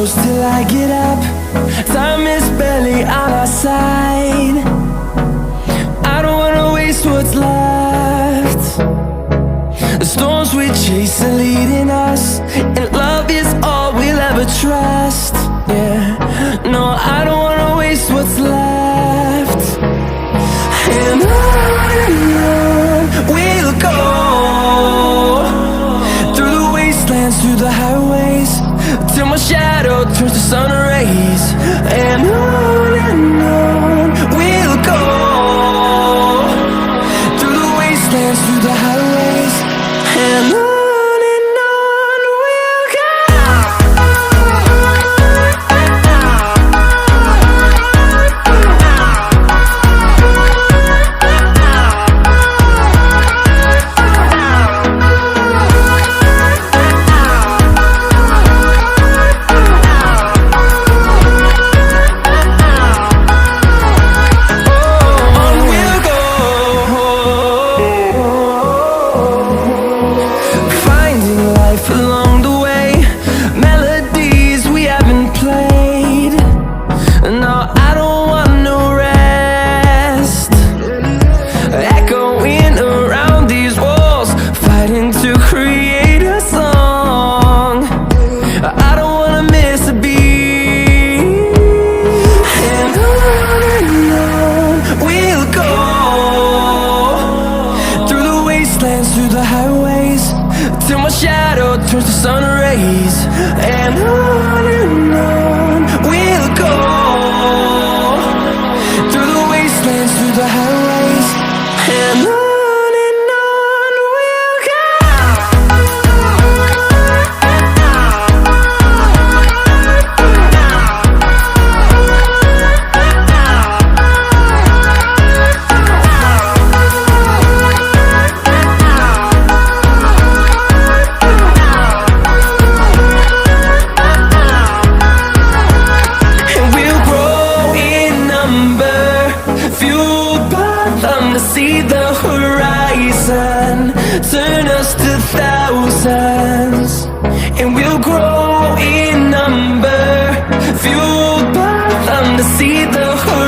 close till I get up. Time is barely on our side. I don't wanna waste what's left. The storms we chase are leading us, and love is all we'll ever trust. Yeah, no, I don't wanna waste what's left. And on we'll go, through the wastelands, through the highways, till my shadow turns to sun rays. And on we'll go, through the wastelands, through the highways, and on we'll go. Along the way, melodies we haven't played. No, I don't want no rest. Echoing around these walls, fighting to create a song. I don't wanna miss a beat. And on we'll go, through the wastelands, through the highways, till my shadow turns to sun rays. And on we'll go, through the wastelands, through the highways, and on we'll go. To see the horizon turn us to thousands, and we'll grow in number, fueled by them to see the horizon.